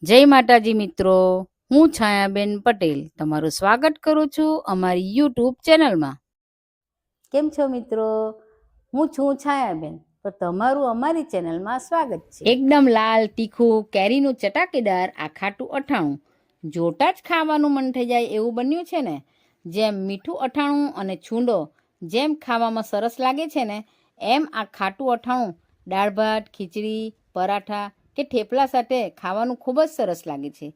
જય માતાજી મિત્રો, હું છાયાબેન પટેલ તમારું સ્વાગત કરું છું અમારી યુટ્યુબ ચેનલમાં. કેમ છો મિત્રો? હું છું છાયાબેન, તો તમારું અમારી ચેનલમાં સ્વાગત છે. એકદમ લાલ તીખું કેરીનું ચટાકેદાર આ ખાટું અઠાણું જોતા જ ખાવાનું મન થઈ જાય એવું બન્યું છે ને. જેમ મીઠું અઠાણું અને છૂંદો જેમ ખાવામાં સરસ લાગે છે ને, એમ આ ખાટું અઠાણું દાળ ભાત, ખીચડી, પરાઠા કે થેપલા સાથે ખાવાનું ખૂબ જ સરસ લાગે છે.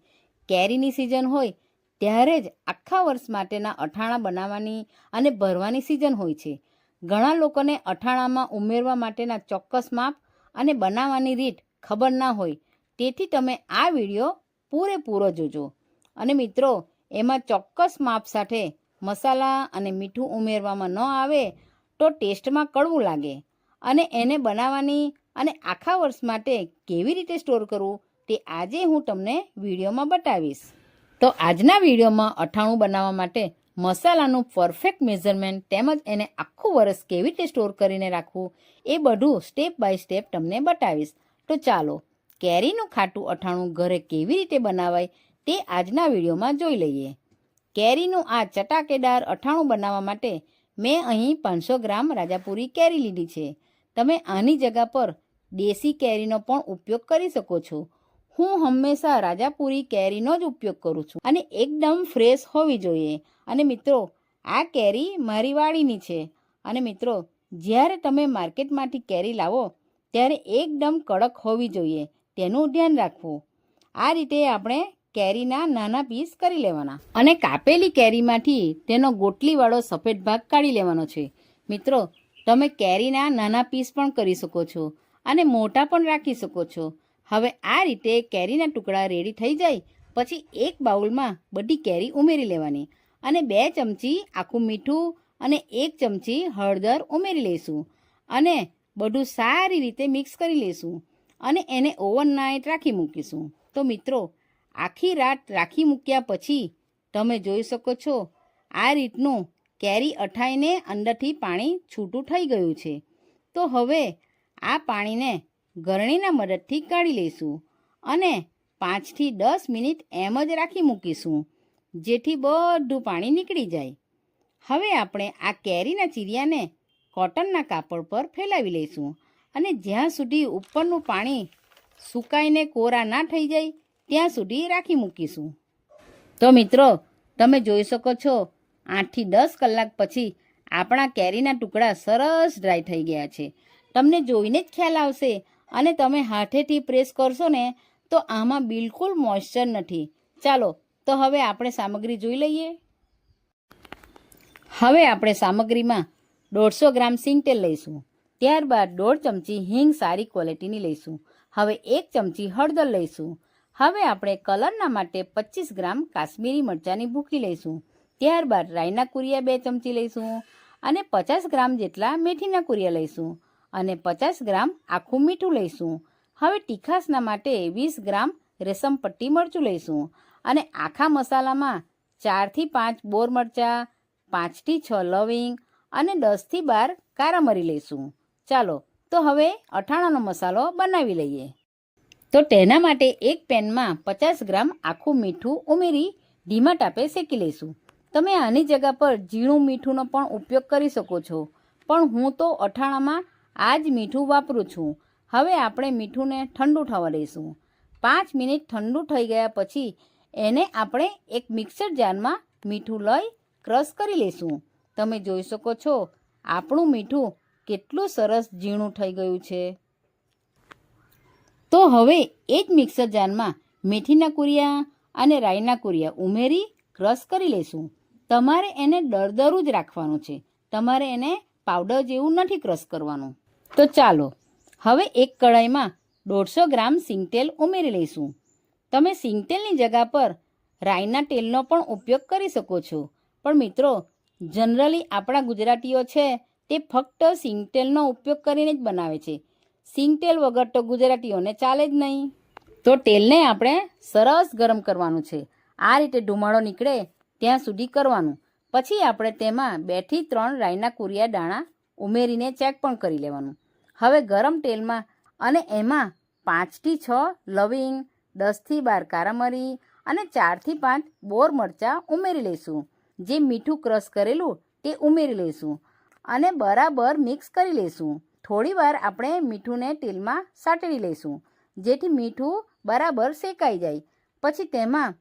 કેરીની સિઝન હોય ત્યારે જ આખા વર્ષ માટેના અઠાણા બનાવવાની અને ભરવાની સિઝન હોય છે. ઘણા લોકોને અઠાણામાં ઉમેરવા માટેના ચોક્કસ માપ અને બનાવવાની રીત ખબર ના હોય, તેથી તમે આ વિડીયો પૂરેપૂરો જોજો. અને મિત્રો, એમાં ચોક્કસ માપ સાથે મસાલા અને મીઠું ઉમેરવામાં ન આવે તો ટેસ્ટમાં કડવું લાગે. અને એને બનાવવાની અને આખા વર્ષ માટે કેવી રીતે સ્ટોર કરવું તે આજે હું તમને વિડીયોમાં બતાવીશ. તો આજના વિડીયોમાં અઠાણું બનાવવા માટે મસાલાનું પરફેક્ટ મેઝરમેન્ટ તેમજ એને આખું વર્ષ કેવી રીતે સ્ટોર કરીને રાખવું એ બધું સ્ટેપ બાય સ્ટેપ તમને બતાવીશ. તો ચાલો કેરીનું ખાટું અઠાણું ઘરે કેવી રીતે બનાવાય તે આજના વિડીયોમાં જોઈ લઈએ. કેરીનું આ ચટાકેદાર અઠાણું બનાવવા માટે મેં અહીં 500 ગ્રામ રાજાપુરી કેરી લીધી છે. તમે આની જગ્યા પર દેશી કેરીનો પણ ઉપયોગ કરી શકો છો. હું હંમેશા રાજાપુરી કેરીનો જ ઉપયોગ કરું છું અને એકદમ ફ્રેશ હોવી જોઈએ. અને મિત્રો, આ કેરી મારી વાડીની છે. અને મિત્રો, જ્યારે તમે માર્કેટમાંથી કેરી લાવો ત્યારે એકદમ કડક હોવી જોઈએ, તેનું ધ્યાન રાખવું. આ રીતે આપણે કેરીના નાના પીસ કરી લેવાના અને કાપેલી કેરીમાંથી તેનો ગોટલીવાળો સફેદ ભાગ કાઢી લેવાનો છે. મિત્રો, તમે કેરીના નાના પીસ પણ કરી શકો છો અને મોટા પણ રાખી શકો છો. હવે આ રીતે કેરીના ટુકડા રેડી થઈ જાય પછી એક બાઉલમાં બધી કેરી ઉમેરી લેવાની અને 2 ચમચી આખું મીઠું અને 1 ચમચી હળદર ઉમેરી લઈશું અને બધું સારી રીતે મિક્સ કરી લઈશું અને એને ઓવરનાઇટ રાખી મૂકીશું. તો મિત્રો, આખી રાત રાખી મૂક્યા પછી તમે જોઈ શકો છો આ રીતનું કેરી અઠાઈને અંદરથી પાણી છૂટું થઈ ગયું છે. તો હવે આ પાણીને ગરણીના મદદથી કાઢી લઈશું અને 5 થી 10 મિનિટ એમ જ રાખી મૂકીશું, જેથી બધું પાણી નીકળી જાય. હવે આપણે આ કેરીના ચીરિયાને કોટનના કાપડ પર ફેલાવી લઈશું અને જ્યાં સુધી ઉપરનું પાણી સુકાઈને કોરા ના થઈ જાય ત્યાં સુધી રાખી મૂકીશું. તો મિત્રો, તમે જોઈ શકો છો 8 થી 10 કલાક પછી આપણા કેરીના ટુકડા સરસ ડ્રાય થઈ ગયા છે. તમને જોઈને જ ખ્યાલ આવશે અને તમે હાથેથી પ્રેસ કરશો ને તો આમાં બિલકુલ મોઇશ્ચર નથી. ચાલો તો હવે આપણે સામગ્રી જોઈ લઈએ. હવે આપણે સામગ્રીમાં 150 ગ્રામ સિંગતેલ લઈશું. ત્યારબાદ 1.5 ચમચી હિંગ સારી ક્વોલિટીની લઈશું. હવે 1 ચમચી હળદર લઈશું. હવે આપણે કલરના માટે 25 ગ્રામ કાશ્મીરી મરચાંની ભૂકી લઈશું. ત્યારબાદ રાઈના કુરિયા 2 ચમચી લઈશું અને 50 ગ્રામ જેટલા મેથીના કુરિયા લઈશું અને 50 ગ્રામ આખું મીઠું લઈશું. હવે તીખાસના માટે 20 ગ્રામ રેશમ પટ્ટી મરચું લઈશું અને આખા મસાલામાં 4 થી 5 બોર મરચાં, 5 થી 6 લવિંગ અને 10 થી 12 કારા મરી લઈશું. ચાલો તો હવે અઠાણાનો મસાલો બનાવી લઈએ. તો તેના માટે એક પેનમાં 50 ગ્રામ આખું મીઠું ઉમેરી ધીમા તાપે શેકી લઈશું. તમે આની જગ્યા પર ઝીણું મીઠુંનો પણ ઉપયોગ કરી શકો છો, પણ હું તો અઠાણામાં આ જ મીઠું વાપરું છું. હવે આપણે મીઠુંને ઠંડુ થવા દઈશું. 5 મિનિટ ઠંડુ થઈ ગયા પછી એને આપણે એક મિક્સર જારમાં મીઠું લઈ ક્રશ કરી લઈશું. તમે જોઈ શકો છો આપણું મીઠું કેટલું સરસ ઝીણું થઈ ગયું છે. તો હવે એ જ મિક્સર જારમાં મેથીના કુરિયા અને રાઈના કુરિયા ઉમેરી ક્રશ કરી લઈશું. તમારે એને દરદરું જ રાખવાનું છે, તમારે એને પાવડર જેવું નથી ક્રશ કરવાનું. તો ચાલો હવે એક કઢાઈમાં 150 ગ્રામ સિંગતેલ ઉમેરી લઈશું. તમે સિંગતેલની જગ્યા પર રાઈના તેલનો પણ ઉપયોગ કરી શકો છો, પણ મિત્રો, જનરલી આપણા ગુજરાતીઓ છે તે ફક્ત સિંગતેલનો ઉપયોગ કરીને જ બનાવે છે. સિંગતેલ વગર તો ગુજરાતીઓને ચાલે જ નહીં. તો તેલને આપણે સરસ ગરમ કરવાનું છે. આ રીતે ધુમાડો નીકળે ત્યાં સુધી કરવાનું. પછી આપણે તેમાં 2 થી 3 રાઈના કુરિયા દાણા ઉમેરીને ચેક પણ કરી લેવાનું. હવે ગરમ તેલમાં અને એમાં 5 થી 6 લવિંગ, 10 થી 12 કારા મરી અને 4 થી 5 બોર મરચાં ઉમેરી લઈશું. જે મીઠું ક્રશ કરેલું તે ઉમેરી લઈશું અને બરાબર મિક્સ કરી લઈશું. થોડીવાર આપણે મીઠુંને તેલમાં સાતળી લઈશું જેથી મીઠું બરાબર શેકાઈ જાય. પછી તેમાં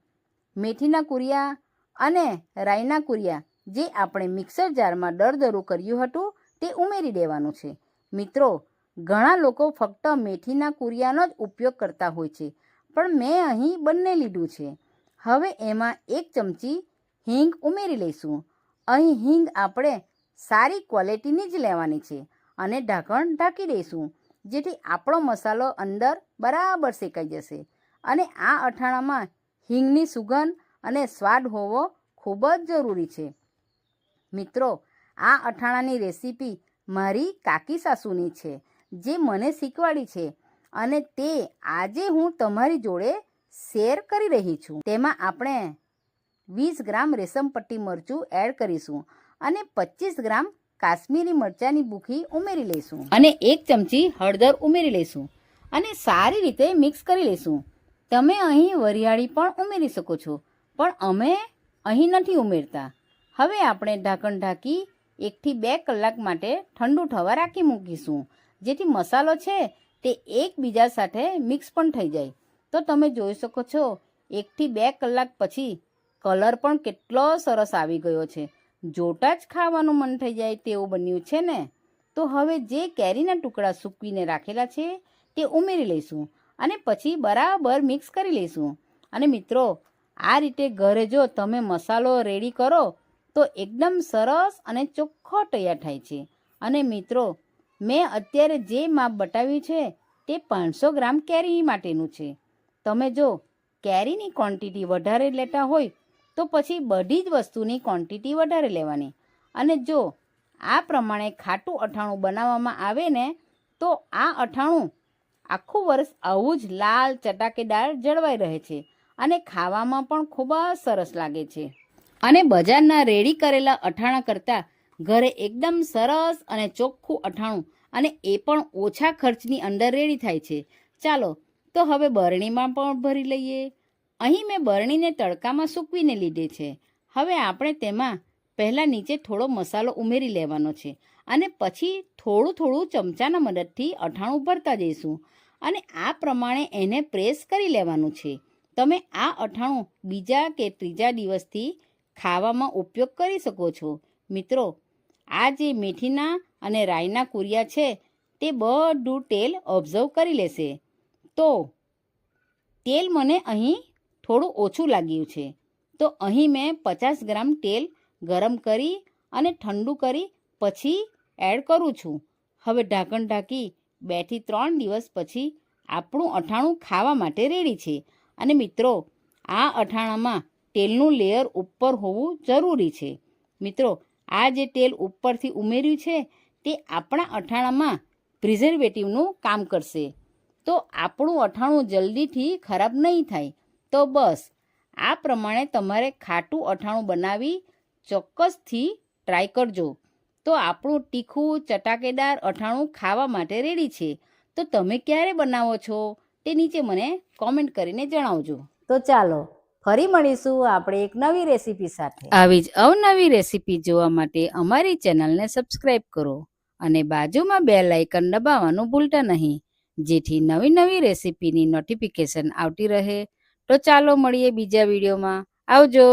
મેથીના કુરિયા અને રાઈના કુરિયા જે આપણે મિક્સર જારમાં દરદરું કર્યું હતું તે ઉમેરી દેવાનું છે. મિત્રો, ઘણા લોકો ફક્ત મેથીના કુરિયાનો જ ઉપયોગ કરતા હોય છે, પણ મેં અહીં બંને લીધું છે. હવે એમાં 1 ચમચી હિંગ ઉમેરી લઈશું. અહીં હિંગ આપણે સારી ક્વોલિટીની જ લેવાની છે અને ઢાંકણ ઢાંકી દઈશું જેથી આપણો મસાલો અંદર બરાબર શેકાઈ જશે. અને આ અથાણામાં હિંગની સુગંધ અને સ્વાદ હોવો ખૂબ જ જરૂરી છે. મિત્રો, આ અથાણાની રેસીપી મારી કાકી સાસુની છે જે મને શીખવાડી છે અને તે આજે હું તમારી જોડે શેર કરી રહી છું. તેમાં આપણે 20 ગ્રામ રેશમ પટ્ટી મરચું એડ કરીશું અને 25 ગ્રામ કાશ્મીરી મરચાંની ભૂખી ઉમેરી લઈશું અને 1 ચમચી હળદર ઉમેરી લઈશું અને સારી રીતે મિક્સ કરી લઈશું. તમે અહીં વરિયાળી પણ ઉમેરી શકો છો, પણ અમે અહીં નથી ઉમેરતા. હવે આપણે ઢાંકણ ઢાંકી 1 થી 2 કલાક માટે ઠંડુ થવા રાખી મૂકીશું જેથી મસાલો છે તે એકબીજા સાથે મિક્સ પણ થઈ જાય. તો તમે જોઈ શકો છો 1 થી 2 કલાક પછી કલર પણ કેટલો સરસ આવી ગયો છે. જોતા જ ખાવાનું મન થઈ જાય તેવું બન્યું છે ને. તો હવે જે કેરીના ટુકડા સૂકવીને રાખેલા છે તે ઉમેરી લઈશું અને પછી બરાબર મિક્સ કરી લઈશું. અને મિત્રો, આ રીતે ઘરે જો તમે મસાલો રેડી કરો તો એકદમ સરસ અને ચોખ્ખો તૈયાર થાય છે. અને મિત્રો, મેં અત્યારે જે માપ બતાવ્યું છે તે 500 ગ્રામ કેરી માટેનું છે. તમે જો કેરીની ક્વોન્ટિટી વધારે લેતા હોય તો પછી બધી જ વસ્તુની ક્વોન્ટિટી વધારે લેવાની. અને જો આ પ્રમાણે ખાટું અથાણું બનાવવામાં આવે ને તો આ અથાણું આખું વર્ષ આવું જ લાલ ચટાકેદાર જળવાઈ રહે છે અને ખાવામાં પણ ખૂબ જ સરસ લાગે છે. અને બજારના રેડી કરેલા અથાણા કરતાં ઘરે એકદમ સરસ અને ચોખ્ખું અથાણું અને એ પણ ઓછા ખર્ચની અંદર રેડી થાય છે. ચાલો તો હવે બરણીમાં પણ ભરી લઈએ. અહીં મેં બરણીને તડકામાં સૂકવીને લીધી છે. હવે આપણે તેમાં પહેલાં નીચે થોડો મસાલો ઉમેરી લેવાનો છે અને પછી થોડું થોડું ચમચાના મદદથી અથાણું ભરતા જઈશું અને આ પ્રમાણે એને પ્રેસ કરી લેવાનું છે. તમે આ અથાણું બીજા કે ત્રીજા દિવસથી ખાવામાં ઉપયોગ કરી શકો છો. મિત્રો, આ જે મેથીના અને રાઈના કુરિયા છે તે બધું તેલ ઓબ્ઝર્વ કરી લેશે. તો તેલ મને અહીં થોડું ઓછું લાગ્યું છે, તો અહીં મેં 50 ગ્રામ તેલ ગરમ કરી અને ઠંડુ કરી પછી એડ કરું છું. હવે ઢાંકણ ઢાંકી 2 થી 3 દિવસ પછી આપણું અથાણું ખાવા માટે રેડી છે. અને મિત્રો, આ અથાણામાં તેલનું લેયર ઉપર હોવું જરૂરી છે. મિત્રો, આ જે તેલ ઉપરથી ઉમેર્યું છે તે આપણા અથાણામાં પ્રિઝર્વેટિવનું કામ કરશે, તો આપણું અથાણું જલ્દીથી ખરાબ નહીં થાય. તો બસ આ પ્રમાણે તમારે ખાટું અથાણું બનાવી ચોક્કસથી ટ્રાય કરજો. તો આપણું તીખું ચટાકેદાર અથાણું ખાવા માટે રેડી છે. તો તમે ક્યારે બનાવો છો તે નીચે મને કોમેન્ટ કરીને જણાવજો. તો ચાલો ફરી મળીશું આપણે એક નવી રેસીપી સાથે. આવી જ અવનવી રેસીપી જોવા માટે અમારી ચેનલને સબસ્ક્રાઈબ કરો અને બાજુમાં બેલ આઇકન દબાવવાનું ભૂલતા નહીં, જેથી નવી નવી રેસીપીની નોટિફિકેશન આવતી રહે. તો ચાલો મળીએ બીજા વિડીયોમાં. આવજો.